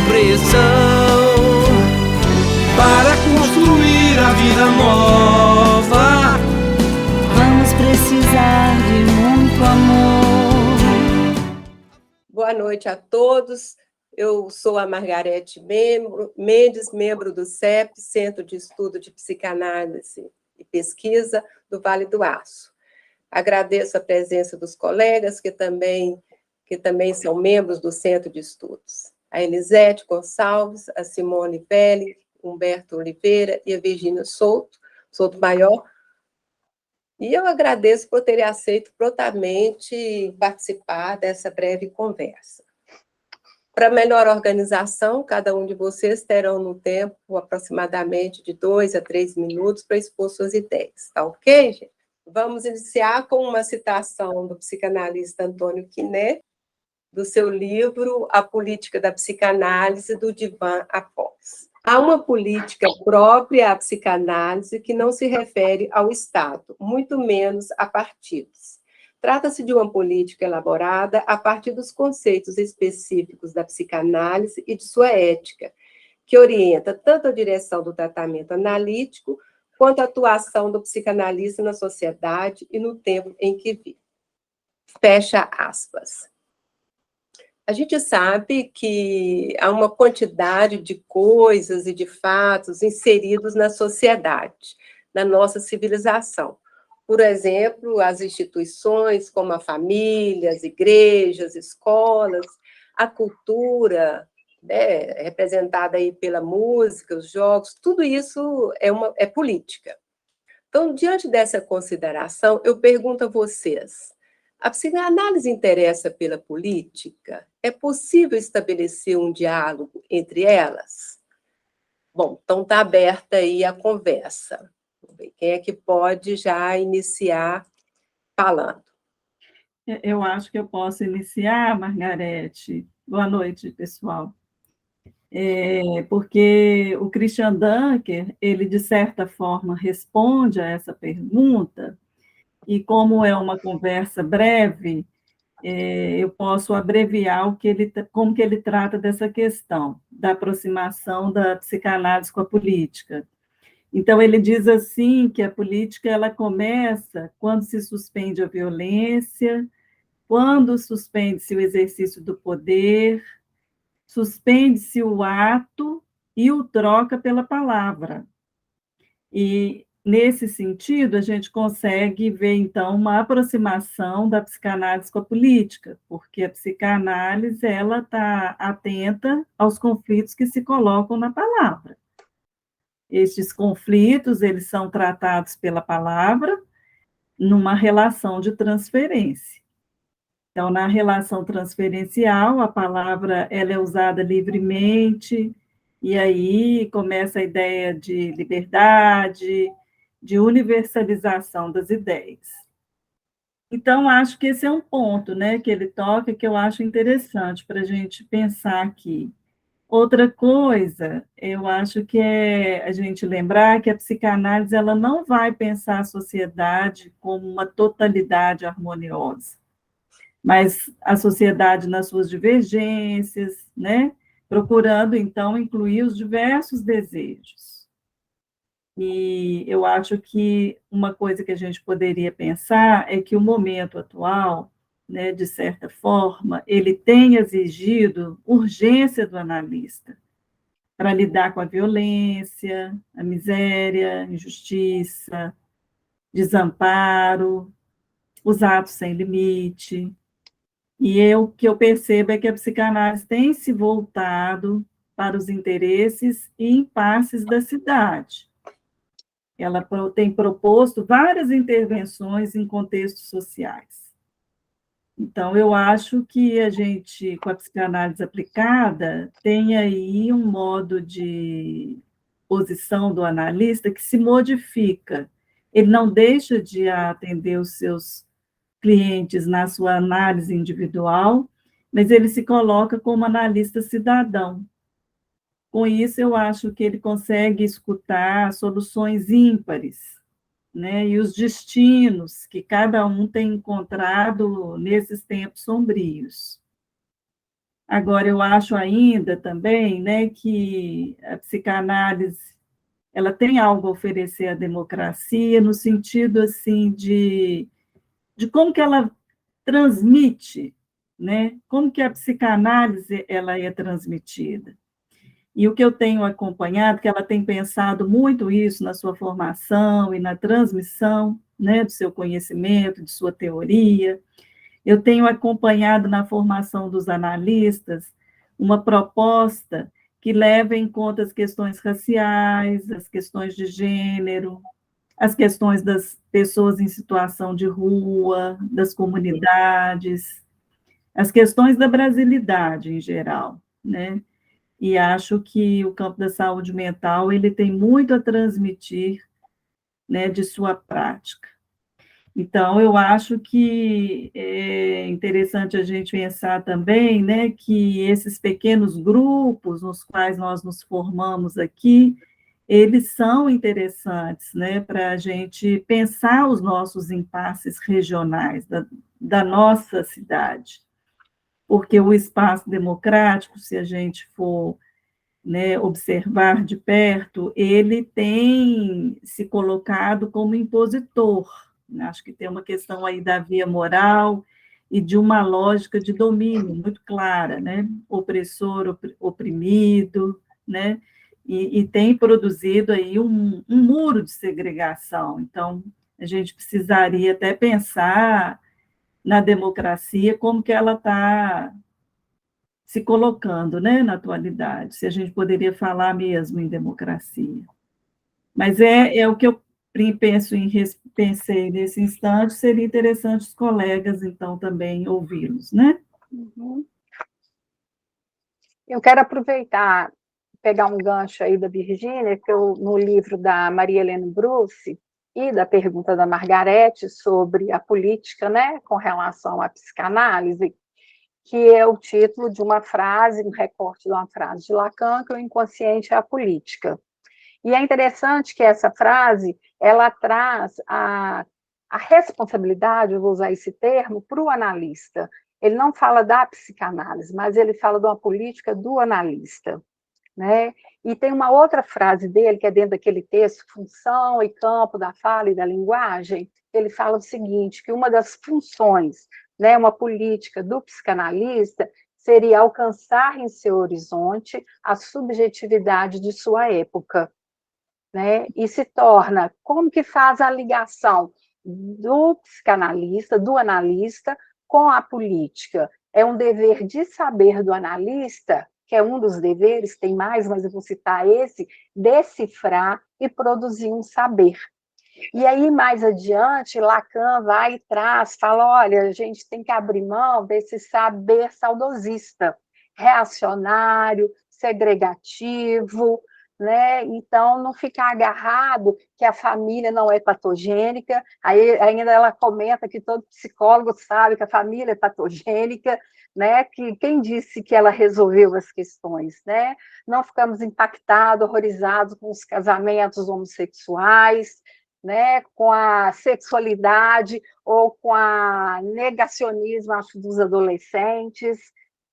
compreensão para construir a vida nova. Vamos precisar de muito amor. Boa noite a todos. Eu sou a Margarete Mendes, membro do CEP, Centro de Estudo de Psicanálise e Pesquisa do Vale do Aço. Agradeço a presença dos colegas que também são membros do Centro de Estudos. A Elisete Gonçalves, a Simone Velli, Humberto Oliveira e a Virgínia Souto Maior. E eu agradeço por terem aceito prontamente participar dessa breve conversa. Para melhor organização, cada um de vocês terão no tempo aproximadamente de 2 a 3 minutos para expor suas ideias, tá ok, gente? Vamos iniciar com uma citação do psicanalista Antônio Quinet, do seu livro A Política da Psicanálise, do divã após. Há uma política própria à psicanálise que não se refere ao Estado, muito menos a partidos. Trata-se de uma política elaborada a partir dos conceitos específicos da psicanálise e de sua ética, que orienta tanto a direção do tratamento analítico quanto a atuação do psicanalista na sociedade e no tempo em que vive. Fecha aspas. A gente sabe que há uma quantidade de coisas e de fatos inseridos na sociedade, na nossa civilização. Por exemplo, as instituições como a família, as igrejas, escolas, a cultura, né, representada aí pela música, os jogos, tudo isso é política. Então, diante dessa consideração, eu pergunto a vocês, a psicanálise interessa pela política? É possível estabelecer um diálogo entre elas? Bom, então está aberta aí a conversa. Quem é que pode já iniciar falando? Eu acho que eu posso iniciar, Margarete. Boa noite, pessoal. Porque o Christian Dunker, ele, de certa forma, responde a essa pergunta, e como é uma conversa breve, eu posso abreviar como que ele trata dessa questão, da aproximação da psicanálise com a política. Então, ele diz assim que a política ela começa quando se suspende a violência, quando suspende-se o exercício do poder, suspende-se o ato e o troca pela palavra. E, nesse sentido, a gente consegue ver, então, uma aproximação da psicanálise com a política, porque a psicanálise ela está atenta aos conflitos que se colocam na palavra. Estes conflitos, eles são tratados pela palavra numa relação de transferência. Então, na relação transferencial, a palavra ela é usada livremente, e aí começa a ideia de liberdade, de universalização das ideias. Então, acho que esse é um ponto, né, que ele toca, que eu acho interessante para a gente pensar aqui. Outra coisa, eu acho que é a gente lembrar que a psicanálise ela não vai pensar a sociedade como uma totalidade harmoniosa, mas a sociedade nas suas divergências, né? Procurando, então, incluir os diversos desejos. E eu acho que uma coisa que a gente poderia pensar é que o momento atual, né, de certa forma, ele tem exigido urgência do analista para lidar com a violência, a miséria, a injustiça, desamparo, os atos sem limite. E o que eu percebo é que a psicanálise tem se voltado para os interesses e impasses da cidade. Ela tem proposto várias intervenções em contextos sociais. Então, eu acho que a gente, com a psicanálise aplicada, tem aí um modo de posição do analista que se modifica. Ele não deixa de atender os seus clientes na sua análise individual, mas ele se coloca como analista cidadão. Com isso, eu acho que ele consegue escutar soluções ímpares, né, e os destinos que cada um tem encontrado nesses tempos sombrios. Agora, eu acho ainda também, né, que a psicanálise ela tem algo a oferecer à democracia, no sentido assim de como que ela transmite, né? Como que a psicanálise ela é transmitida. E o que eu tenho acompanhado, que ela tem pensado muito isso na sua formação e na transmissão, né, do seu conhecimento, de sua teoria. Eu tenho acompanhado na formação dos analistas uma proposta que leva em conta as questões raciais, as questões de gênero, as questões das pessoas em situação de rua, das comunidades, as questões da brasilidade em geral, né? E acho que o campo da saúde mental ele tem muito a transmitir, né, de sua prática. Então, eu acho que é interessante a gente pensar também, né, que esses pequenos grupos nos quais nós nos formamos aqui, eles são interessantes, né, para a gente pensar os nossos impasses regionais da nossa cidade, porque o espaço democrático, se a gente for, né, observar de perto, ele tem se colocado como impositor. Acho que tem uma questão aí da via moral e de uma lógica de domínio muito clara, né? Opressor, oprimido, né? E tem produzido aí um muro de segregação. Então, a gente precisaria até pensar na democracia, como que ela está se colocando, né, na atualidade, se a gente poderia falar mesmo em democracia. Mas é o que eu pensei nesse instante, seria interessante os colegas, então, também ouvi-los, né? Uhum. Eu quero aproveitar, pegar um gancho aí da Virgínia, que no livro da Maria Helena Bruce e da pergunta da Margarete sobre a política, né, com relação à psicanálise, que é o título de uma frase, um recorte de uma frase de Lacan, que o inconsciente é a política. E é interessante que essa frase, ela traz a responsabilidade, eu vou usar esse termo, para o analista. Ele não fala da psicanálise, mas ele fala de uma política do analista, né? E tem uma outra frase dele, que é dentro daquele texto, Função e Campo da Fala e da Linguagem, ele fala o seguinte, que uma das funções, né, uma política do psicanalista, seria alcançar em seu horizonte a subjetividade de sua época, né? E se torna, como que faz a ligação do psicanalista, do analista, com a política? É um dever de saber do analista, que é um dos deveres, tem mais, mas eu vou citar esse, decifrar e produzir um saber. E aí, mais adiante, Lacan vai e traz, fala, olha, a gente tem que abrir mão desse saber saudosista, reacionário, segregativo, né? Então, não ficar agarrado que a família não é patogênica, aí ainda ela comenta que todo psicólogo sabe que a família é patogênica, né? Que quem disse que ela resolveu as questões, né? Não ficamos impactados, horrorizados com os casamentos homossexuais, né, com a sexualidade ou com a negacionismo, acho, dos adolescentes,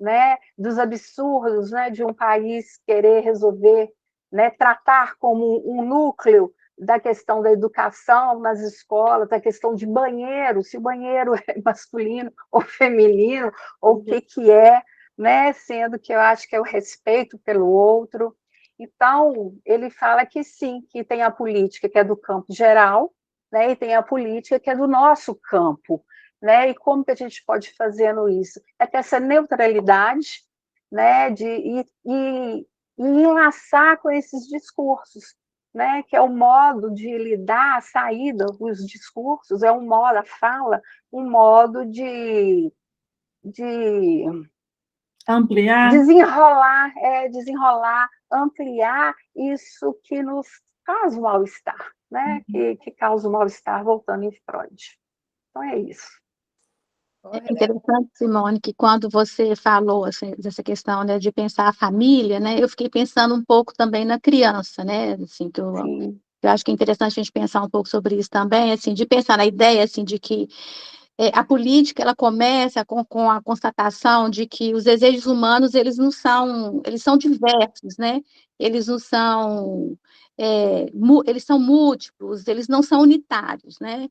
né, dos absurdos, né, de um país querer resolver, né, tratar como um núcleo da questão da educação nas escolas, da questão de banheiro, se o banheiro é masculino ou feminino, ou o que é, né, sendo que eu acho que é o respeito pelo outro. Então, ele fala que sim, que tem a política que é do campo geral, né, e tem a política que é do nosso campo, né, e como que a gente pode fazendo isso? É ter essa neutralidade, né, e enlaçar com esses discursos, né, que é o modo de lidar, a saída, os discursos, é um modo, a fala, um modo de Ampliar. desenrolar, ampliar isso que nos causa o mal-estar, né? Que causa o mal-estar, voltando em Freud. Então, é isso. É interessante, Simone, que quando você falou assim, dessa questão, né, de pensar a família, né, eu fiquei pensando um pouco também na criança, né, assim, que eu acho que é interessante a gente pensar um pouco sobre isso também, assim, de pensar na ideia, assim, de que a política ela começa com a constatação de que os desejos humanos eles são diversos, né? Eles não são eles são múltiplos, eles não são unitários, né?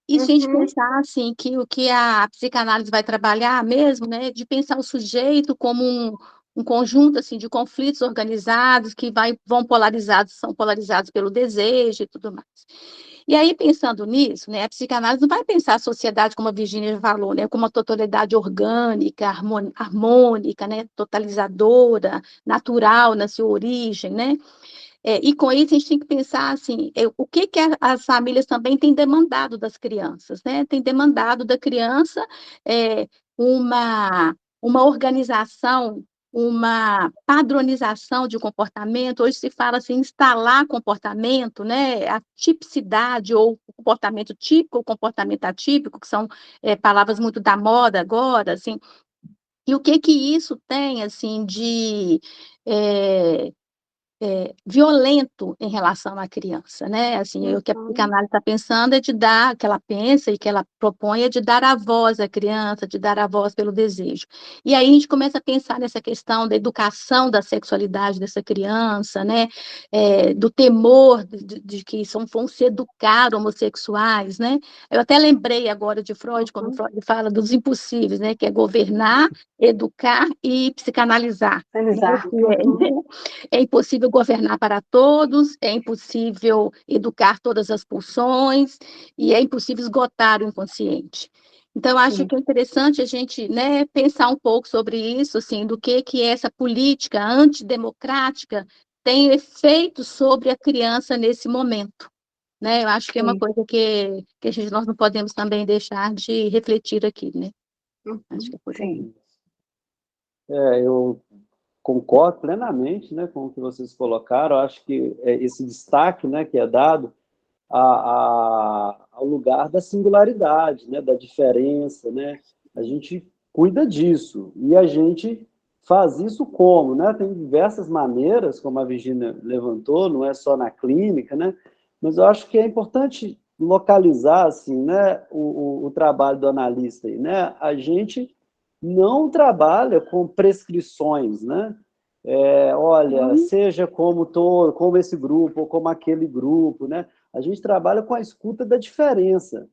E se a gente pensar assim que o que a psicanálise vai trabalhar mesmo, né, de pensar o sujeito como um conjunto assim de conflitos organizados que são polarizados pelo desejo e tudo mais. E aí, pensando nisso, né, a psicanálise não vai pensar a sociedade, como a Virginia falou, né, como uma totalidade orgânica, harmônica, né, totalizadora, natural na sua origem, né? E com isso a gente tem que pensar assim, o que as famílias também têm demandado das crianças, né? Tem demandado da criança uma organização, uma padronização de comportamento. Hoje se fala assim, instalar comportamento, né? A tipicidade, ou o comportamento típico, o comportamento atípico, que são palavras muito da moda agora, assim. E o que isso tem, assim, de violento em relação à criança, né? Assim, o que a psicanálise está pensando é de dar, que ela pensa e que ela propõe é de dar a voz à criança, de dar a voz pelo desejo. E aí a gente começa a pensar nessa questão da educação da sexualidade dessa criança, né? Do temor de que vão se educar homossexuais, né? Eu até lembrei agora de Freud, quando Freud fala dos impossíveis, né? Que é governar, educar e psicanalizar. Exato. É impossível governar para todos, é impossível educar todas as pulsões e é impossível esgotar o inconsciente. Então, acho que é interessante a gente, né, pensar um pouco sobre isso, assim, do que essa política antidemocrática tem efeito sobre a criança nesse momento. Né? Eu acho que é uma coisa que nós não podemos também deixar de refletir aqui, né? Acho que é por aí. Eu concordo plenamente, né, com o que vocês colocaram. Eu acho que esse destaque, né, que é dado ao lugar da singularidade, né, da diferença, né, a gente cuida disso e a gente faz isso como, né? Tem diversas maneiras, como a Virginia levantou, não é só na clínica, né? Mas eu acho que é importante localizar assim, né, o trabalho do analista aí, né? A gente não trabalha com prescrições, né? Olha, seja como esse grupo ou como aquele grupo, né? A gente trabalha com a escuta da diferença,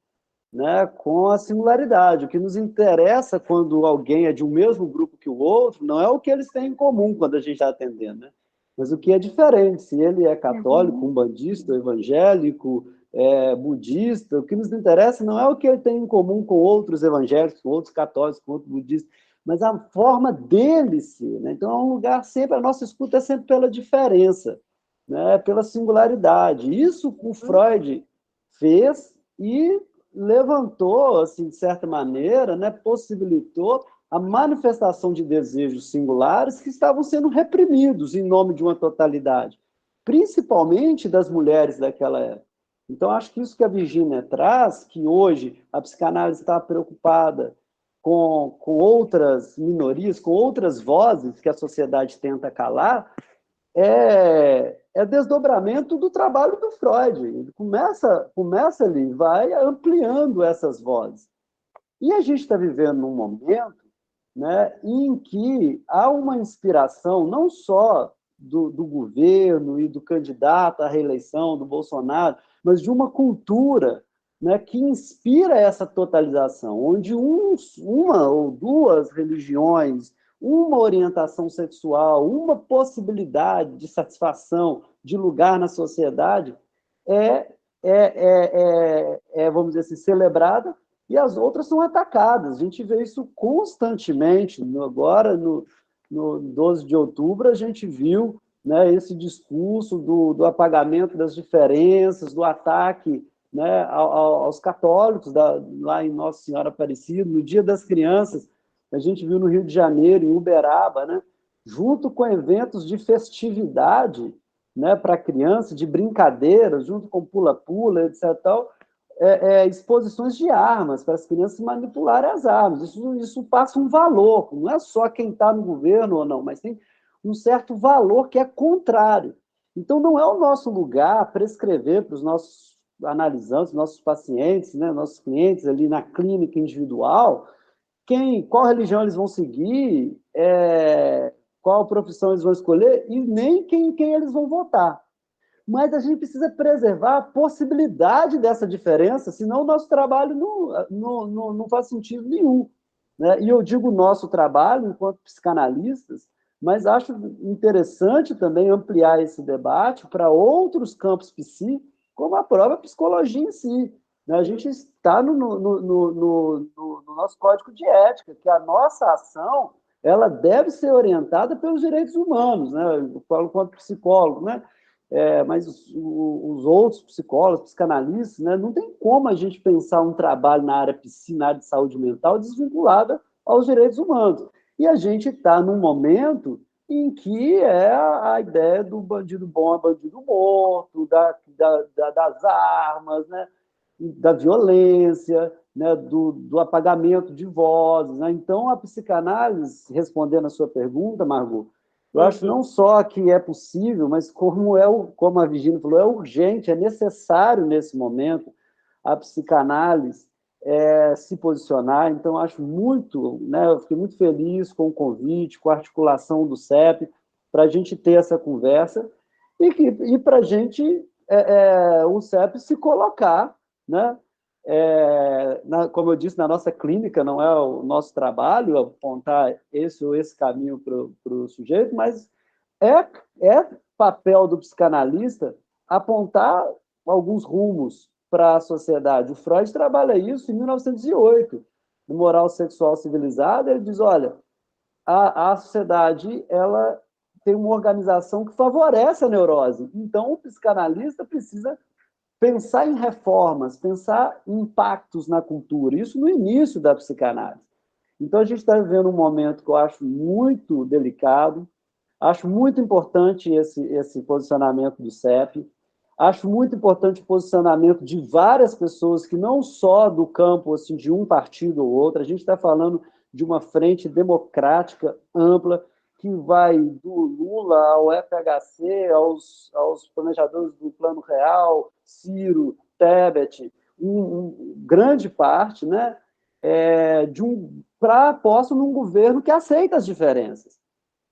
né? Com a singularidade. O que nos interessa quando alguém é de um mesmo grupo que o outro não é o que eles têm em comum quando a gente está atendendo, né? Mas o que é diferente, se ele é católico, umbandista, evangélico, budista, o que nos interessa não é o que ele tem em comum com outros evangélicos, com outros católicos, com outros budistas, mas a forma dele ser, né? Então, é um lugar sempre, a nossa escuta é sempre pela diferença, né? Pela singularidade. Isso o Freud fez e levantou, assim, de certa maneira, né? Possibilitou a manifestação de desejos singulares que estavam sendo reprimidos em nome de uma totalidade, principalmente das mulheres daquela época. Então, acho que isso que a Virginia traz, que hoje a psicanálise está preocupada com outras minorias, com outras vozes que a sociedade tenta calar, é desdobramento do trabalho do Freud. Ele começa ali, vai ampliando essas vozes. E a gente está vivendo num momento, né, em que há uma inspiração não só do governo e do candidato à reeleição, do Bolsonaro, mas de uma cultura, né, que inspira essa totalização, onde uma ou duas religiões, uma orientação sexual, uma possibilidade de satisfação, de lugar na sociedade, vamos dizer assim, celebrada, e as outras são atacadas. A gente vê isso constantemente. Agora, no 12 de outubro, a gente viu, né, esse discurso do apagamento das diferenças, do ataque, né, aos católicos, lá em Nossa Senhora Aparecida, no Dia das Crianças, a gente viu no Rio de Janeiro, em Uberaba, né, junto com eventos de festividade, né, para criança, de brincadeira, junto com pula-pula, etc. Exposições de armas, para as crianças manipularem as armas. Isso passa um valor, não é só quem está no governo ou não, mas tem um certo valor que é contrário. Então, não é o nosso lugar prescrever para os nossos analisando, os nossos pacientes, né, nossos clientes ali na clínica individual, qual religião eles vão seguir, qual profissão eles vão escolher e nem quem eles vão votar. Mas a gente precisa preservar a possibilidade dessa diferença, senão o nosso trabalho não faz sentido nenhum. Né? E eu digo nosso trabalho enquanto psicanalistas, mas acho interessante também ampliar esse debate para outros campos psi, como a própria psicologia em si. Né? A gente está no nosso código de ética, que a nossa ação ela deve ser orientada pelos direitos humanos, né? Eu falo enquanto psicólogo, né? Mas os outros psicólogos, psicanalistas, né? Não tem como a gente pensar um trabalho na área psi, na área de saúde mental, desvinculada aos direitos humanos. E a gente está num momento em que é a ideia do bandido bom é bandido morto, das armas, né? Da violência, né? do apagamento de vozes. Né? Então, a psicanálise, respondendo a sua pergunta, Margot, eu acho não só que é possível, mas como a Virginia falou, é urgente, é necessário nesse momento a psicanálise se posicionar. Então, acho muito, né, eu fiquei muito feliz com o convite, com a articulação do CEP, para a gente ter essa conversa e para a gente, o CEP se colocar, né, como eu disse, na nossa clínica, não é o nosso trabalho apontar esse ou esse caminho para o sujeito, mas é papel do psicanalista apontar alguns rumos para a sociedade. O Freud trabalha isso em 1908, no Moral Sexual Civilizada, ele diz, olha, a sociedade ela tem uma organização que favorece a neurose, então o psicanalista precisa pensar em reformas, pensar em impactos na cultura, isso no início da psicanálise. Então, a gente está vivendo um momento que eu acho muito delicado, acho muito importante esse posicionamento do CEP, acho muito importante o posicionamento de várias pessoas, que não só do campo assim, de um partido ou outro, a gente está falando de uma frente democrática ampla, que vai do Lula ao FHC, aos planejadores do Plano Real, Ciro, Tebet, grande parte, né, para aposta num governo que aceita as diferenças.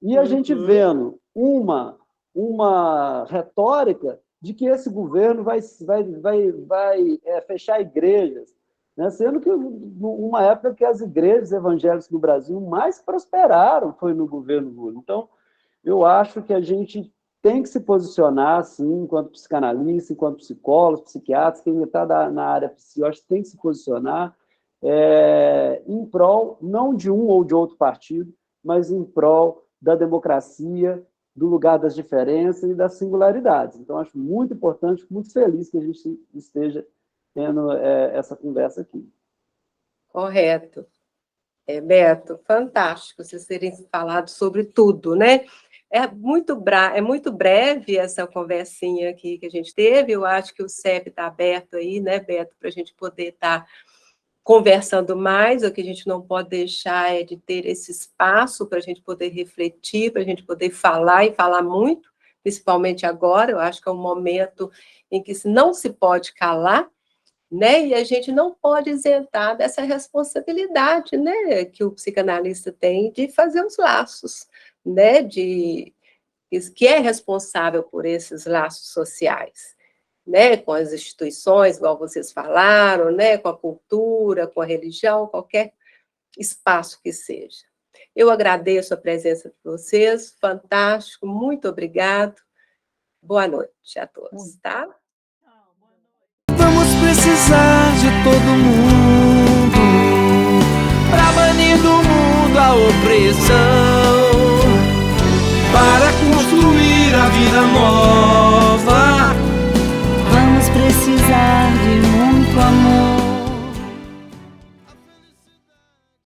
E a gente vendo uma retórica de que esse governo vai fechar igrejas, né? Sendo que uma época que as igrejas evangélicas no Brasil mais prosperaram foi no governo Lula. Então, eu acho que a gente tem que se posicionar, assim, enquanto psicanalista, enquanto psicólogos, psiquiatras, quem está na área psi, eu acho que tem que se posicionar em prol, não de um ou de outro partido, mas em prol da democracia, do lugar das diferenças e das singularidades. Então, acho muito importante, muito feliz que a gente esteja tendo essa conversa aqui. Correto. Beto, fantástico vocês terem falado sobre tudo, né? É muito breve essa conversinha aqui que a gente teve, eu acho que o CEP está aberto aí, né, Beto, para a gente poder estar conversando mais, o que a gente não pode deixar é de ter esse espaço para a gente poder refletir, para a gente poder falar e falar muito, principalmente agora, eu acho que é um momento em que não se pode calar, né? E a gente não pode isentar dessa responsabilidade, né, que o psicanalista tem de fazer os laços, né, que é responsável por esses laços sociais, né, com as instituições, igual vocês falaram, né, com a cultura, com a religião, qualquer espaço que seja. Eu agradeço a presença de vocês, fantástico, muito obrigado. Boa noite a todos, tá? Vamos precisar de todo mundo para banir do mundo a opressão, para construir a vida nova. Vamos precisar de muito amor.